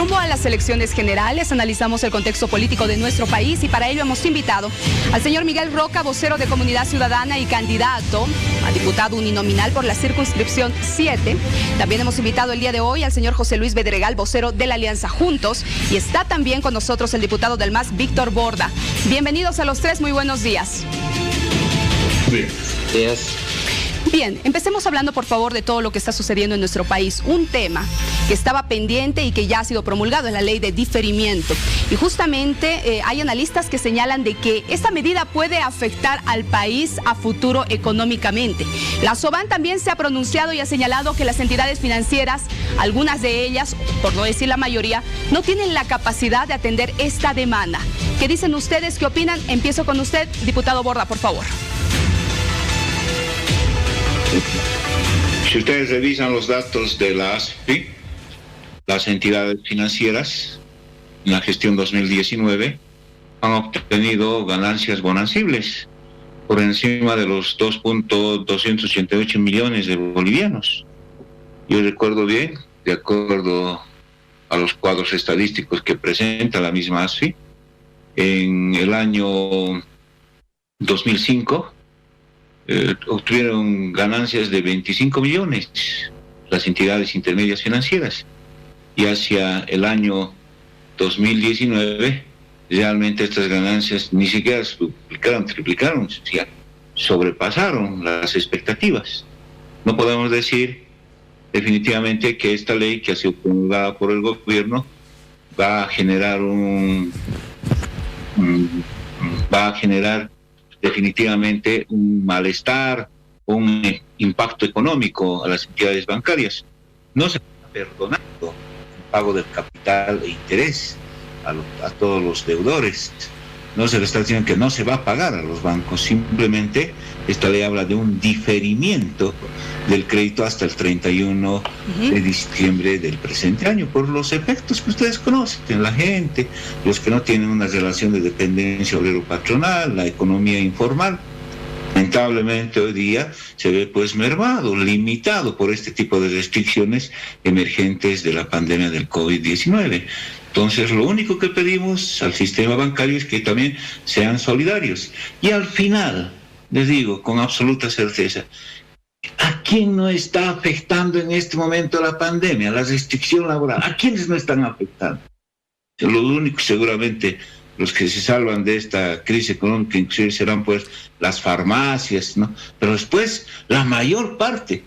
Rumbo a las elecciones generales, analizamos el contexto político de nuestro país y para ello hemos invitado al señor Miguel Roca, vocero de Comunidad Ciudadana y candidato a diputado uninominal por la circunscripción 7. También hemos invitado el día de hoy al señor José Luis Bedregal, vocero de la Alianza Juntos, y está también con nosotros el diputado del MAS, Víctor Borda. Bienvenidos a los tres, muy buenos días. Bien, empecemos hablando por favor de todo lo que está sucediendo en nuestro país. Un tema que estaba pendiente y que ya ha sido promulgado en la ley de diferimiento. Y justamente hay analistas que señalan de que esta medida puede afectar al país a futuro económicamente. La SOBAN también se ha pronunciado y ha señalado que las entidades financieras, algunas de ellas, por no decir la mayoría, no tienen la capacidad de atender esta demanda. ¿Qué dicen ustedes? ¿Qué opinan? Empiezo con usted, diputado Borda, por favor. Si ustedes revisan los datos de la ASFI, las entidades financieras en la gestión 2019 han obtenido ganancias bonancibles por encima de los 2.288 millones de bolivianos. Yo recuerdo bien, de acuerdo a los cuadros estadísticos que presenta la misma ASFI, en el año 2005 obtuvieron ganancias de 25 millones las entidades intermedias financieras, y hacia el año 2019 realmente estas ganancias ni siquiera se duplicaron, triplicaron, o sea, sobrepasaron las expectativas. No podemos decir definitivamente que esta ley que ha sido promulgada por el gobierno va a generar definitivamente un malestar, un impacto económico a las entidades bancarias. No se está perdonando el pago del capital e interés a todos los deudores. No se le está diciendo que no se va a pagar a los bancos. Simplemente esta ley habla de un diferimiento del crédito hasta el 31 de diciembre del presente año, por los efectos que ustedes conocen, la gente, los que no tienen una relación de dependencia obrero-patronal, la economía informal. Lamentablemente hoy día se ve pues mermado, limitado por este tipo de restricciones emergentes de la pandemia del COVID-19. Entonces lo único que pedimos al sistema bancario es que también sean solidarios. Y al final, les digo con absoluta certeza, ¿a quién no está afectando en este momento la pandemia, la restricción laboral? ¿A quiénes no están afectando? Lo único, seguramente, los que se salvan de esta crisis económica inclusive serán pues las farmacias, ¿no? Pero después la mayor parte,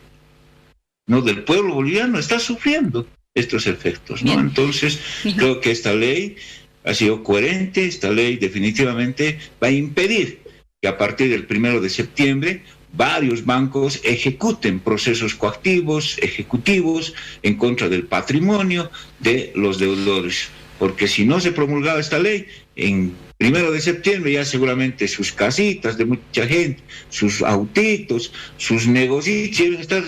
¿no?, del pueblo boliviano está sufriendo estos efectos, ¿no? Entonces, creo que esta ley ha sido coherente. Esta ley definitivamente va a impedir que a partir del 1 de septiembre varios bancos ejecuten procesos coactivos, ejecutivos, en contra del patrimonio de los deudores. Porque si no se promulgaba esta ley, en 1 de septiembre ya seguramente sus casitas de mucha gente, sus autitos, sus negocios iban a estar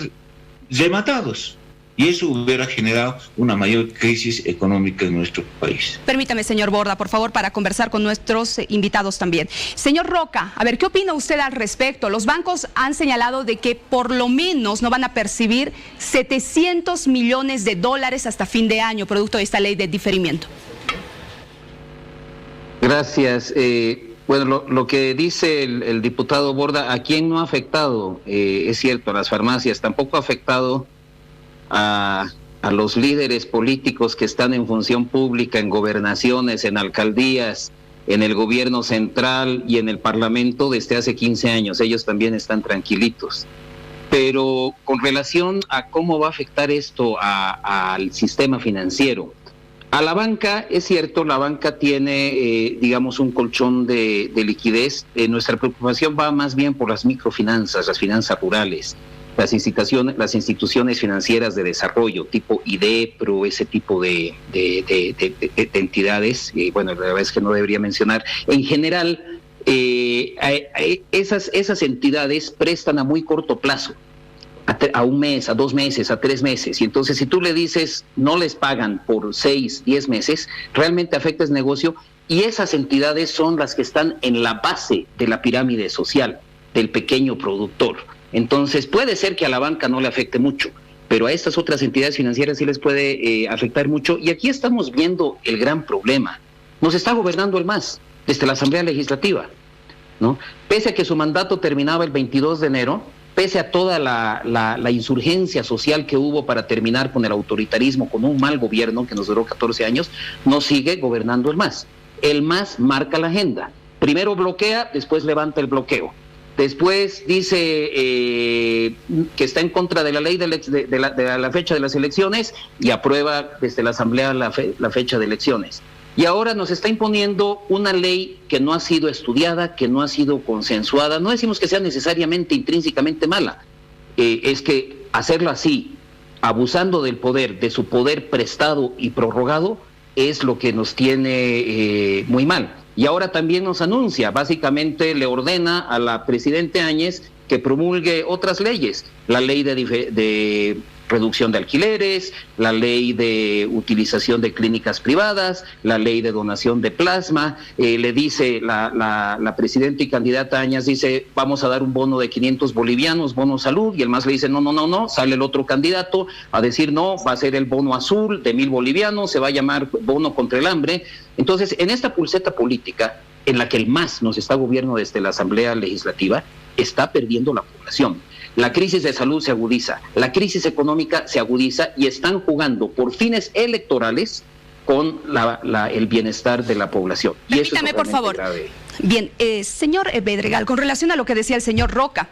rematados. Y eso hubiera generado una mayor crisis económica en nuestro país. Permítame, señor Borda, por favor, para conversar con nuestros invitados también. Señor Roca, a ver, ¿qué opina usted al respecto? Los bancos han señalado de que por lo menos no van a percibir 700 millones de dólares hasta fin de año, producto de esta ley de diferimiento. Gracias. Bueno, lo que dice el diputado Borda, ¿a quién no ha afectado? Es cierto, a las farmacias, tampoco ha afectado a los líderes políticos que están en función pública, en gobernaciones, en alcaldías, en el gobierno central y en el parlamento desde hace 15 años. Ellos también están tranquilitos. Pero con relación a cómo va a afectar esto al sistema financiero, a la banca, es cierto, la banca tiene, digamos, un colchón de liquidez. Nuestra preocupación va más bien por las microfinanzas, las finanzas rurales, las instituciones financieras de desarrollo, tipo IDEPRO, ese tipo de entidades. Bueno, la verdad es que no debería mencionar. En general, esas entidades prestan a muy corto plazo, a un mes, a 2 meses, a 3 meses. Y entonces, si tú le dices no les pagan por 6, 10 meses, realmente afecta el negocio, y esas entidades son las que están en la base de la pirámide social del pequeño productor. Entonces, puede ser que a la banca no le afecte mucho, pero a estas otras entidades financieras sí les puede afectar mucho. Y aquí estamos viendo el gran problema. Nos está gobernando el MAS desde la Asamblea Legislativa, ¿no? Pese a que su mandato terminaba el 22 de enero, pese a toda la insurgencia social que hubo para terminar con el autoritarismo, con un mal gobierno que nos duró 14 años, nos sigue gobernando el MAS. El MAS marca la agenda. Primero bloquea, después levanta el bloqueo. Después dice que está en contra de la ley de la fecha de las elecciones y aprueba desde la Asamblea la fecha de elecciones. Y ahora nos está imponiendo una ley que no ha sido estudiada, que no ha sido consensuada. No decimos que sea necesariamente intrínsecamente mala, es que hacerlo así, abusando del poder, de su poder prestado y prorrogado, es lo que nos tiene muy mal. Y ahora también nos anuncia, básicamente le ordena a la presidenta Áñez que promulgue otras leyes, la ley de reducción de alquileres, la ley de utilización de clínicas privadas, la ley de donación de plasma. Le dice la presidenta y candidata Áñez, dice, vamos a dar un bono de 500 bolivianos, bono salud, y el MAS le dice, no, sale el otro candidato a decir, no, va a ser el bono azul de 1,000 bolivianos, se va a llamar bono contra el hambre. Entonces, en esta pulseta política, en la que el MAS nos está gobierno desde la Asamblea Legislativa, está perdiendo la población. La crisis de salud se agudiza, la crisis económica se agudiza y están jugando por fines electorales con el bienestar de la población. Permítame, por favor. Grave. Bien, señor Bedregal, con relación a lo que decía el señor Roca,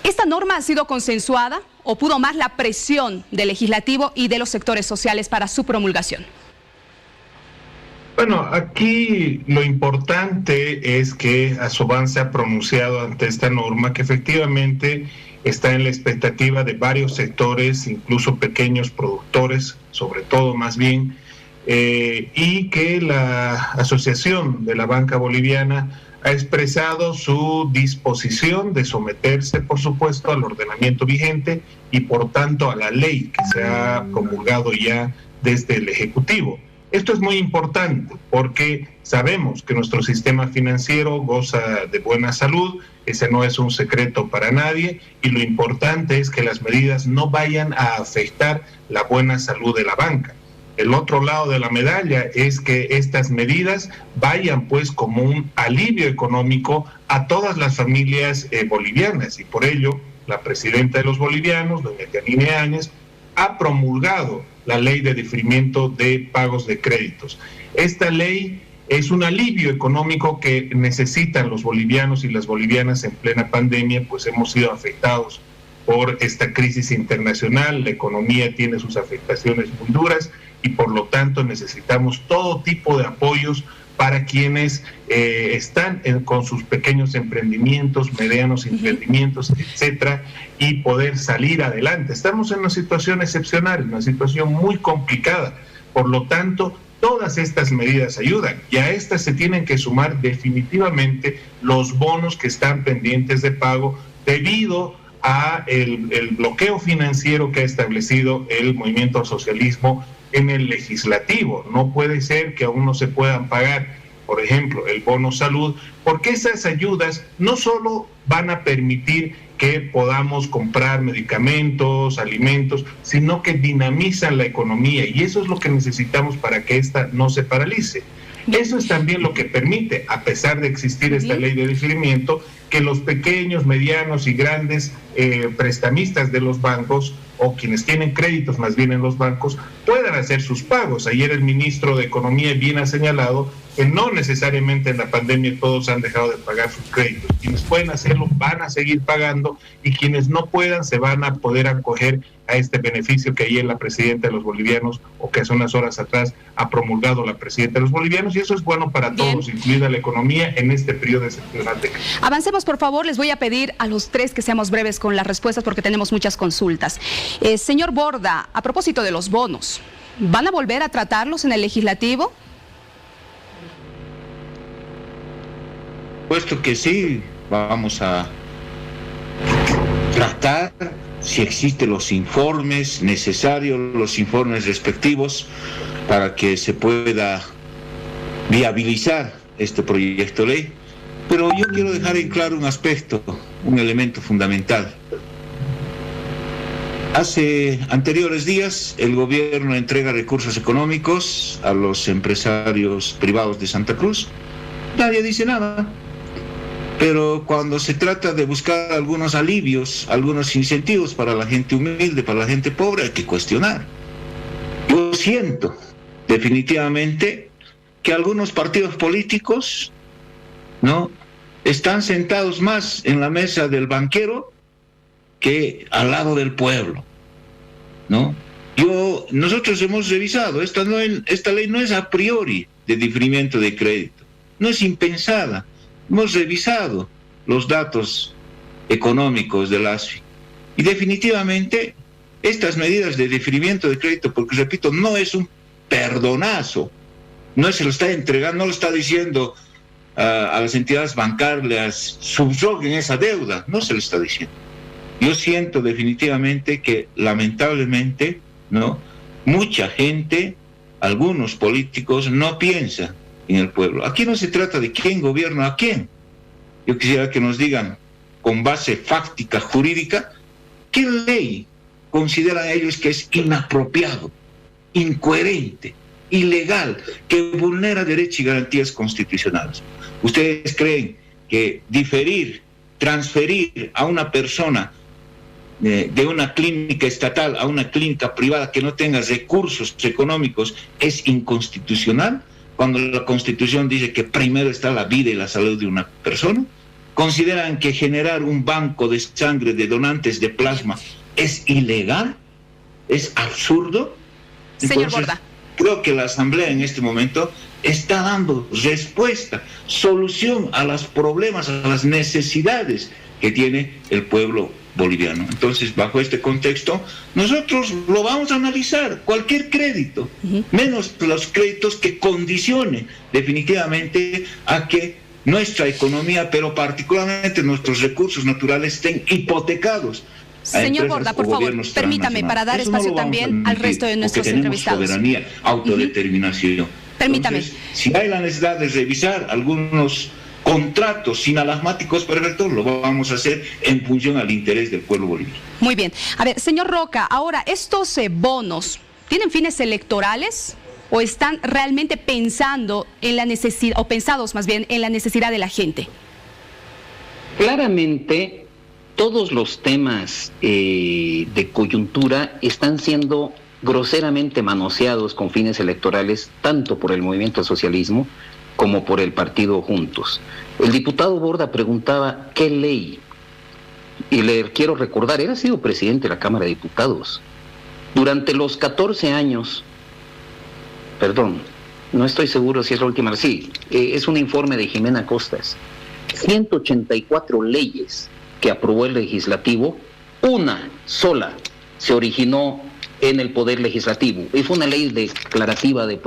¿esta norma ha sido consensuada o pudo más la presión del legislativo y de los sectores sociales para su promulgación? Bueno, aquí lo importante es que Asoban se ha pronunciado ante esta norma, que efectivamente está en la expectativa de varios sectores, incluso pequeños productores, sobre todo más bien, y que la Asociación de la Banca Boliviana ha expresado su disposición de someterse, por supuesto, al ordenamiento vigente y, por tanto, a la ley que se ha promulgado ya desde el Ejecutivo. Esto es muy importante porque sabemos que nuestro sistema financiero goza de buena salud, ese no es un secreto para nadie, y lo importante es que las medidas no vayan a afectar la buena salud de la banca. El otro lado de la medalla es que estas medidas vayan pues como un alivio económico a todas las familias bolivianas, y por ello la presidenta de los bolivianos, doña Yanine Áñez, ha promulgado la ley de diferimiento de pagos de créditos. Esta ley es un alivio económico que necesitan los bolivianos y las bolivianas en plena pandemia, pues hemos sido afectados por esta crisis internacional, la economía tiene sus afectaciones muy duras y por lo tanto necesitamos todo tipo de apoyos para quienes están con sus pequeños emprendimientos, medianos emprendimientos, etcétera, y poder salir adelante. Estamos en una situación excepcional, una situación muy complicada. Por lo tanto, todas estas medidas ayudan y a estas se tienen que sumar definitivamente los bonos que están pendientes de pago debido a el bloqueo financiero que ha establecido el movimiento al socialismo en el legislativo. No puede ser que aún no se puedan pagar, por ejemplo, el bono salud, porque esas ayudas no solo van a permitir que podamos comprar medicamentos, alimentos, sino que dinamizan la economía y eso es lo que necesitamos para que esta no se paralice. Eso es también lo que permite, a pesar de existir esta ley de diferimiento, que los pequeños, medianos y grandes prestamistas de los bancos o quienes tienen créditos más bien en los bancos puedan hacer sus pagos. Ayer el ministro de Economía bien ha señalado que no necesariamente en la pandemia todos han dejado de pagar sus créditos. Quienes pueden hacerlo van a seguir pagando y quienes no puedan se van a poder acoger a este beneficio que ayer la presidenta de los bolivianos, o que hace unas horas atrás ha promulgado la presidenta de los bolivianos, y eso es bueno para todos, incluida la economía en este periodo excepcional de crisis. Avancemos, por favor. Les voy a pedir a los tres que seamos breves con las respuestas porque tenemos muchas consultas. Señor Borda, a propósito de los bonos, ¿van a volver a tratarlos en el legislativo? Puesto que sí, vamos a tratar, si existen los informes necesarios, los informes respectivos, para que se pueda viabilizar este proyecto de ley. Pero yo quiero dejar en claro un aspecto, un elemento fundamental. Hace anteriores días el gobierno entrega recursos económicos a los empresarios privados de Santa Cruz. Nadie dice nada. Pero cuando se trata de buscar algunos alivios, algunos incentivos para la gente humilde, para la gente pobre, hay que cuestionar. Yo siento definitivamente que algunos partidos políticos, ¿no?, están sentados más en la mesa del banquero que al lado del pueblo, ¿no? Nosotros hemos revisado, esta ley no es a priori de diferimiento de crédito, no es impensada. Hemos revisado los datos económicos del ASFI y definitivamente estas medidas de diferimiento de crédito, porque repito, no es un perdonazo, no se lo está entregando, no lo está diciendo a las entidades bancarias subroguen esa deuda, no se lo está diciendo. Yo siento definitivamente que lamentablemente, ¿no?, mucha gente, algunos políticos no piensan en el pueblo. Aquí no se trata de quién gobierna a quién. Yo quisiera que nos digan, con base fáctica, jurídica, qué ley consideran ellos que es inapropiado, incoherente, ilegal, que vulnera derechos y garantías constitucionales. ¿Ustedes creen que diferir, transferir a una persona de una clínica estatal a una clínica privada que no tenga recursos económicos es inconstitucional, cuando la Constitución dice que primero está la vida y la salud de una persona? ¿Consideran que generar un banco de sangre de donantes de plasma es ilegal? ¿Es absurdo? Señor Entonces, Borda, creo que la Asamblea en este momento está dando respuesta, solución a los problemas, a las necesidades que tiene el pueblo boliviano. Entonces, bajo este contexto, nosotros lo vamos a analizar, cualquier crédito, menos los créditos que condicionen definitivamente a que nuestra economía, pero particularmente nuestros recursos naturales, estén hipotecados. Señor Borda, por favor, permítame, para dar espacio también al resto de nuestros entrevistados. Soberanía, autodeterminación. Permítame. Entonces, si hay la necesidad de revisar algunos contratos sinalagmáticos perfectos, lo vamos a hacer en función al interés del pueblo boliviano. Muy bien. A ver, señor Roca, ahora, ¿estos bonos tienen fines electorales o están realmente pensando en la necesidad, o pensados más bien en la necesidad de la gente? Claramente, todos los temas de coyuntura están siendo groseramente manoseados con fines electorales, tanto por el movimiento al socialismo como por el partido Juntos. El diputado Borda preguntaba, ¿qué ley? Y le quiero recordar, él ha sido presidente de la Cámara de Diputados. Durante los 14 años, perdón, no estoy seguro si es la última, sí, es un informe de Jimena Costas, 184 leyes que aprobó el legislativo, una sola se originó en el Poder Legislativo, y fue una ley declarativa de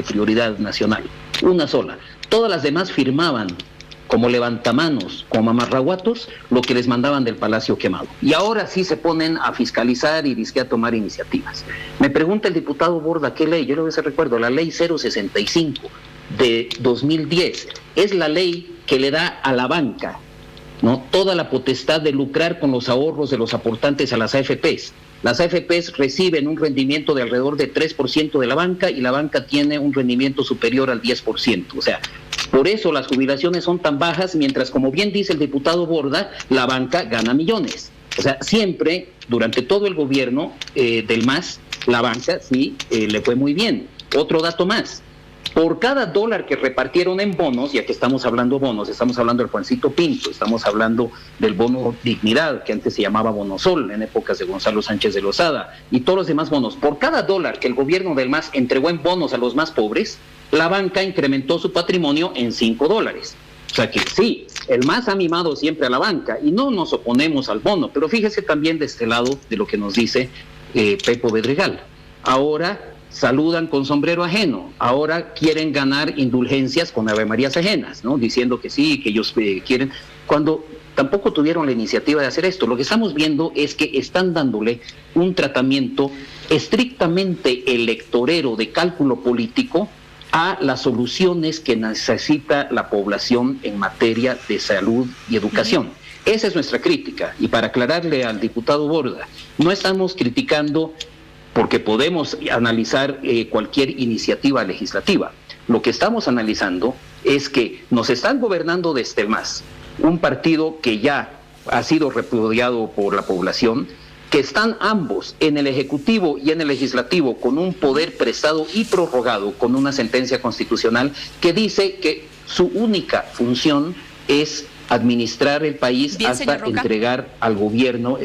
prioridad nacional, una sola. Todas las demás firmaban como levantamanos, como amarraguatos, lo que les mandaban del Palacio Quemado. Y ahora sí se ponen a fiscalizar y a tomar iniciativas. Me pregunta el diputado Borda, ¿qué ley? Yo le recuerdo, la ley 065 de 2010, es la ley que le da a la banca, ¿no?, toda la potestad de lucrar con los ahorros de los aportantes a las AFPs. Las AFPs reciben un rendimiento de alrededor de 3% de la banca y la banca tiene un rendimiento superior al 10%. O sea, por eso las jubilaciones son tan bajas, mientras, como bien dice el diputado Borda, la banca gana millones. O sea, siempre, durante todo el gobierno del MAS, la banca sí le fue muy bien. Otro dato más. Por cada dólar que repartieron en bonos, ya que estamos hablando de bonos, estamos hablando del Juancito Pinto, estamos hablando del bono Dignidad, que antes se llamaba Bono Sol, en épocas de Gonzalo Sánchez de Lozada, y todos los demás bonos. Por cada dólar que el gobierno del MAS entregó en bonos a los más pobres, la banca incrementó su patrimonio en $5. O sea que sí, el MAS ha mimado siempre a la banca, y no nos oponemos al bono, pero fíjese también de este lado de lo que nos dice Pepo Bedregal. Ahora saludan con sombrero ajeno, ahora quieren ganar indulgencias con avemarías ajenas, ¿no?, diciendo que sí, que ellos quieren, cuando tampoco tuvieron la iniciativa de hacer esto. Lo que estamos viendo es que están dándole un tratamiento estrictamente electorero de cálculo político a las soluciones que necesita la población en materia de salud y educación. Esa es nuestra crítica. Y para aclararle al diputado Borda, no estamos criticando porque podemos analizar cualquier iniciativa legislativa. Lo que estamos analizando es que nos están gobernando desde el MAS, un partido que ya ha sido repudiado por la población, que están ambos en el Ejecutivo y en el Legislativo con un poder prestado y prorrogado con una sentencia constitucional que dice que su única función es administrar el país hasta entregar al gobierno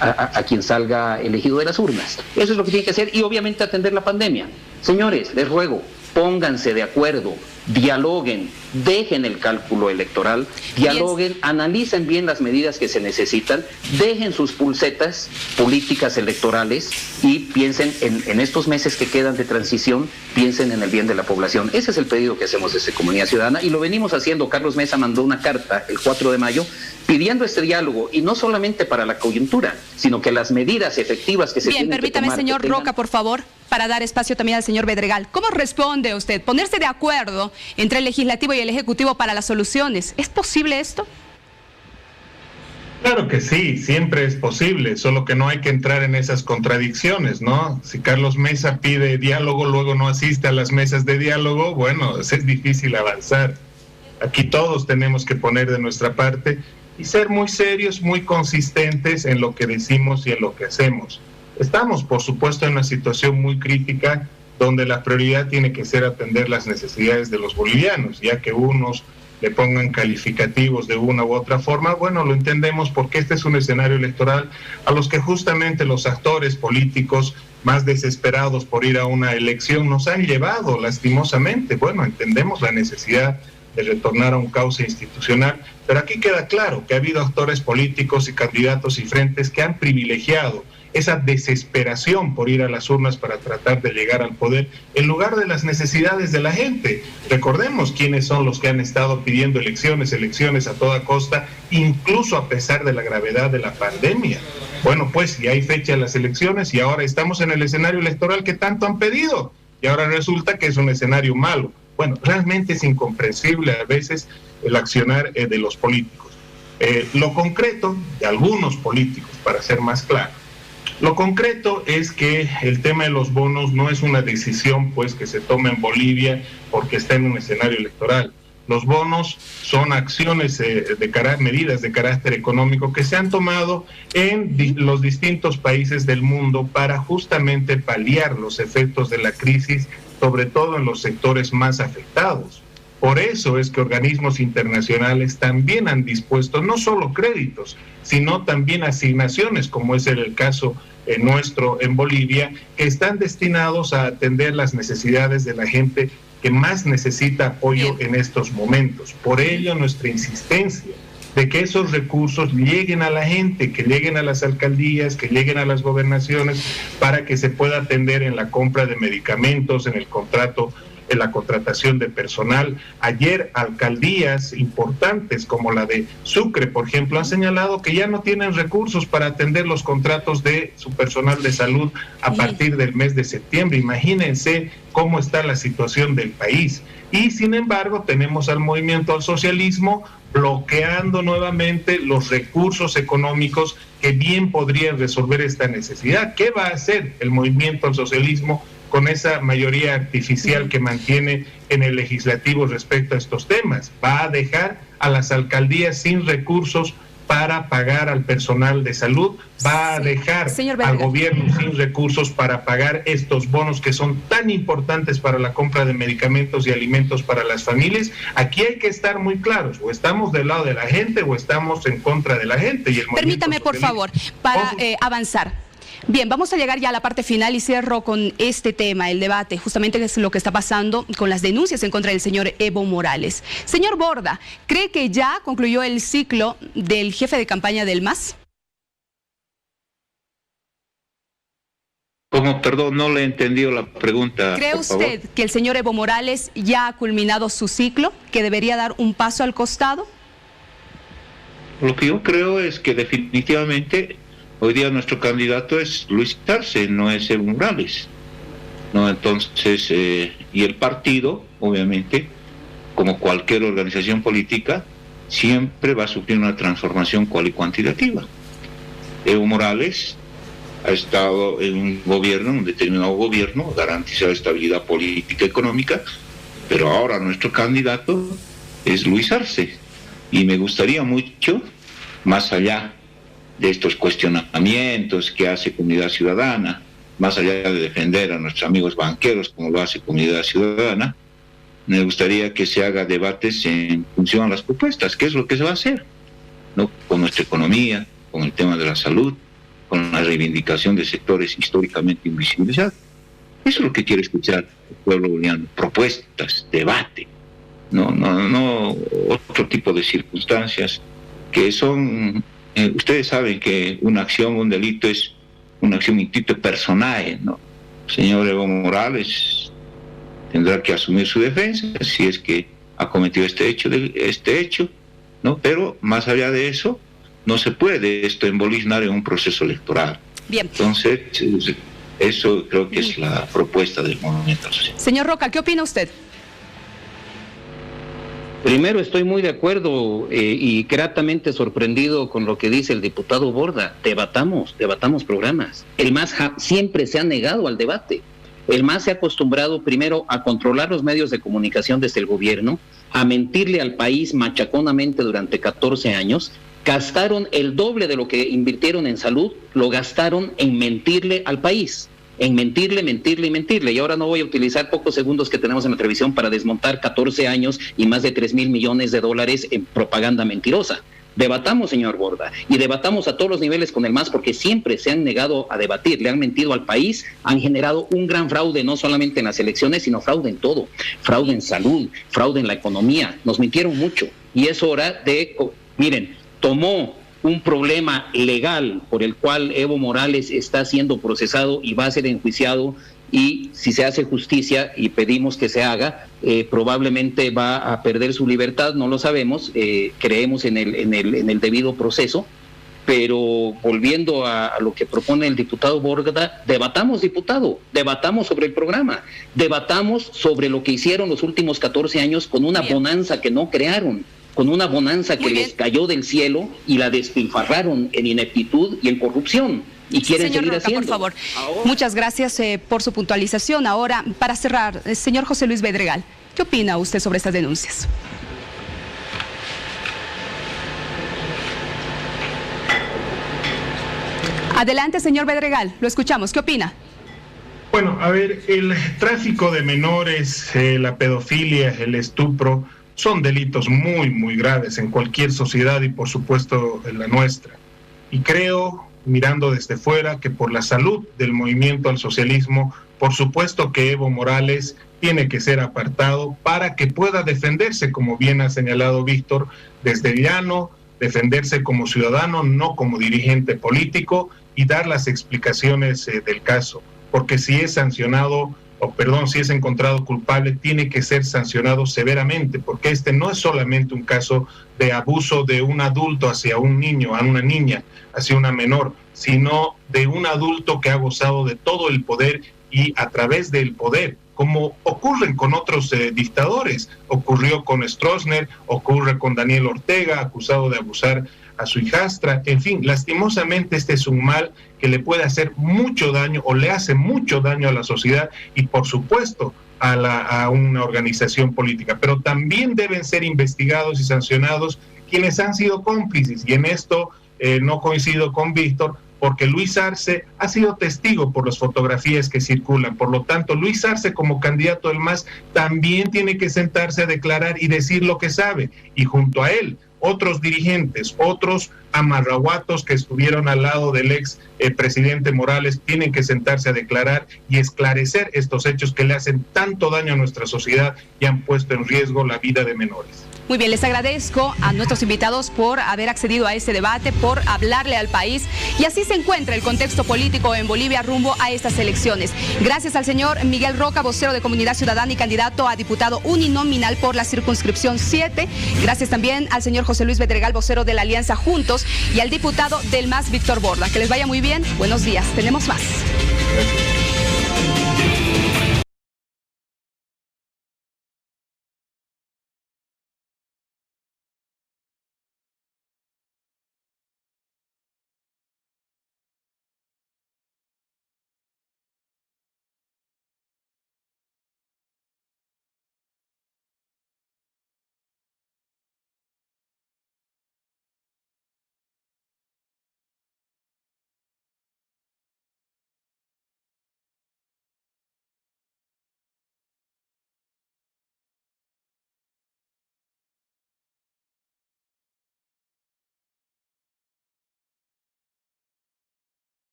a quien salga elegido de las urnas. Eso es lo que tiene que hacer y obviamente atender la pandemia. Señores, les ruego, pónganse de acuerdo, dialoguen, dejen el cálculo electoral, dialoguen, analicen bien las medidas que se necesitan, dejen sus pulsetas políticas electorales y piensen en estos meses que quedan de transición, piensen en el bien de la población. Ese es el pedido que hacemos desde Comunidad Ciudadana y lo venimos haciendo. Carlos Mesa mandó una carta el 4 de mayo pidiendo este diálogo y no solamente para la coyuntura, sino que las medidas efectivas que se tienen que tomar... Bien, permítame, señor Roca, por favor, para dar espacio también al señor Bedregal. ¿Cómo responde usted? Ponerse de acuerdo entre el Legislativo y el Ejecutivo para las soluciones. ¿Es posible esto? Claro que sí, siempre es posible, solo que no hay que entrar en esas contradicciones, ¿no? Si Carlos Mesa pide diálogo, luego no asiste a las mesas de diálogo, bueno, es difícil avanzar. Aquí todos tenemos que poner de nuestra parte y ser muy serios, muy consistentes en lo que decimos y en lo que hacemos. Estamos, por supuesto, en una situación muy crítica donde la prioridad tiene que ser atender las necesidades de los bolivianos, ya que unos le pongan calificativos de una u otra forma, bueno, lo entendemos porque este es un escenario electoral a los que justamente los actores políticos más desesperados por ir a una elección nos han llevado, lastimosamente. Bueno, entendemos la necesidad de retornar a un cauce institucional, pero aquí queda claro que ha habido actores políticos y candidatos y frentes que han privilegiado esa desesperación por ir a las urnas para tratar de llegar al poder en lugar de las necesidades de la gente. Recordemos quiénes son los que han estado pidiendo elecciones a toda costa, incluso a pesar de la gravedad de la pandemia. Bueno, pues ya hay fecha de las elecciones y ahora estamos en el escenario electoral que tanto han pedido y ahora resulta que es un escenario malo. Bueno, realmente es incomprensible a veces el accionar de los políticos. Lo concreto de algunos políticos, para ser más claro, lo concreto es que el tema de los bonos no es una decisión pues que se toma en Bolivia porque está en un escenario electoral. Los bonos son acciones medidas de carácter económico que se han tomado en los distintos países del mundo para justamente paliar los efectos de la crisis, sobre todo en los sectores más afectados. Por eso es que organismos internacionales también han dispuesto no solo créditos, sino también asignaciones, como es el caso nuestro en Bolivia, que están destinados a atender las necesidades de la gente que más necesita apoyo en estos momentos. Por ello, nuestra insistencia de que esos recursos lleguen a la gente, que lleguen a las alcaldías, que lleguen a las gobernaciones, para que se pueda atender en la compra de medicamentos, en la contratación de personal. Ayer alcaldías importantes como la de Sucre, por ejemplo, han señalado que ya no tienen recursos para atender los contratos de su personal de salud a partir del mes de septiembre. Imagínense cómo está la situación del país. Y sin embargo tenemos al movimiento al socialismo bloqueando nuevamente los recursos económicos que bien podrían resolver esta necesidad. ¿Qué va a hacer el movimiento al socialismo con esa mayoría artificial que mantiene en el legislativo respecto a estos temas? Va a dejar a las alcaldías sin recursos para pagar al personal de salud, va a dejar al gobierno sin recursos para pagar estos bonos que son tan importantes para la compra de medicamentos y alimentos para las familias. Aquí hay que estar muy claros, o estamos del lado de la gente o estamos en contra de la gente. Y permítame, por favor, para avanzar. Bien, vamos a llegar ya a la parte final y cierro con este tema, el debate, justamente es lo que está pasando con las denuncias en contra del señor Evo Morales. Señor Borda, ¿cree que ya concluyó el ciclo del jefe de campaña del MAS? ¿Cómo? Perdón, no le he entendido la pregunta. ¿Cree usted que el señor Evo Morales ya ha culminado su ciclo, que debería dar un paso al costado? Lo que yo creo es que definitivamente hoy día nuestro candidato es Luis Arce, no es Evo Morales, ¿no? Entonces, y el partido, obviamente, como cualquier organización política, siempre va a sufrir una transformación cual y cuantitativa. Evo Morales ha estado en un gobierno, en un determinado gobierno, garantizado estabilidad política y económica, pero ahora nuestro candidato es Luis Arce. Y me gustaría mucho, más allá de estos cuestionamientos que hace Comunidad Ciudadana, más allá de defender a nuestros amigos banqueros como lo hace Comunidad Ciudadana, me gustaría que se haga debates en función a las propuestas, qué es lo que se va a hacer, ¿no? Con nuestra economía, con el tema de la salud, con la reivindicación de sectores históricamente invisibilizados. Eso es lo que quiere escuchar el pueblo boliviano, propuestas, debate, no otro tipo de circunstancias que son, ustedes saben que una acción, un delito es una acción intito personae, ¿no? El señor Evo Morales tendrá que asumir su defensa si es que ha cometido este hecho, ¿no? Pero más allá de eso, no se puede esto embolisnar en un proceso electoral. Bien. Entonces, eso creo que es la propuesta del movimiento social. Señor Roca, ¿qué opina usted? Primero, estoy muy de acuerdo y gratamente sorprendido con lo que dice el diputado Borda. Debatamos programas. El MAS siempre se ha negado al debate. El MAS se ha acostumbrado primero a controlar los medios de comunicación desde el gobierno, a mentirle al país machaconamente durante 14 años. Gastaron el doble de lo que invirtieron en salud, lo gastaron en mentirle al país. En mentirle. Y ahora no voy a utilizar pocos segundos que tenemos en la televisión para desmontar 14 años y más de 3,000 millones de dólares en propaganda mentirosa. Debatamos, señor Borda, y debatamos a todos los niveles con el MAS porque siempre se han negado a debatir, le han mentido al país, han generado un gran fraude, no solamente en las elecciones, sino fraude en todo, fraude en salud, fraude en la economía, nos mintieron mucho y es hora de, miren, tomó un problema legal por el cual Evo Morales está siendo procesado y va a ser enjuiciado, y si se hace justicia, y pedimos que se haga, probablemente va a perder su libertad, no lo sabemos, creemos en el debido proceso, pero volviendo a lo que propone el diputado Borda, debatamos, diputado, debatamos sobre el programa, debatamos sobre lo que hicieron los últimos 14 años con una bonanza que no crearon, con una bonanza que les cayó del cielo y la despilfarraron en ineptitud y en corrupción. Y quieren señor seguir Roca, haciendo. por favor. Ahora, muchas gracias por su puntualización. Ahora, para cerrar, señor José Luis Bedregal, ¿qué opina usted sobre estas denuncias? Adelante, señor Bedregal, lo escuchamos. ¿Qué opina? Bueno, a ver, el tráfico de menores, la pedofilia, el estupro, son delitos muy, muy graves en cualquier sociedad y por supuesto en la nuestra. Y creo, mirando desde fuera, que por la salud del movimiento al socialismo, por supuesto que Evo Morales tiene que ser apartado para que pueda defenderse, como bien ha señalado Víctor, desde el llano, defenderse como ciudadano, no como dirigente político, y dar las explicaciones del caso. Porque si es sancionado, si es encontrado culpable, tiene que ser sancionado severamente, porque este no es solamente un caso de abuso de un adulto hacia un niño, a una niña, hacia una menor, sino de un adulto que ha gozado de todo el poder y a través del poder, como ocurren con otros dictadores. Ocurrió con Stroessner, ocurre con Daniel Ortega, acusado de abusar a su hijastra. En fin, lastimosamente este es un mal que le puede hacer mucho daño o le hace mucho daño a la sociedad y por supuesto a una organización política, pero también deben ser investigados y sancionados quienes han sido cómplices, y en esto no coincido con Víctor, porque Luis Arce ha sido testigo por las fotografías que circulan. Por lo tanto, Luis Arce, como candidato del MAS, también tiene que sentarse a declarar y decir lo que sabe, y junto a él otros dirigentes, otros amarraguatos que estuvieron al lado del ex presidente Morales, tienen que sentarse a declarar y esclarecer estos hechos que le hacen tanto daño a nuestra sociedad y han puesto en riesgo la vida de menores. Muy bien, les agradezco a nuestros invitados por haber accedido a este debate, por hablarle al país, y así se encuentra el contexto político en Bolivia rumbo a estas elecciones. Gracias al señor Miguel Roca, vocero de Comunidad Ciudadana y candidato a diputado uninominal por la circunscripción 7. Gracias también al señor José Luis Bedregal, vocero de la Alianza Juntos, y al diputado del MAS, Víctor Borda. Que les vaya muy bien. Buenos días. Tenemos más. Gracias.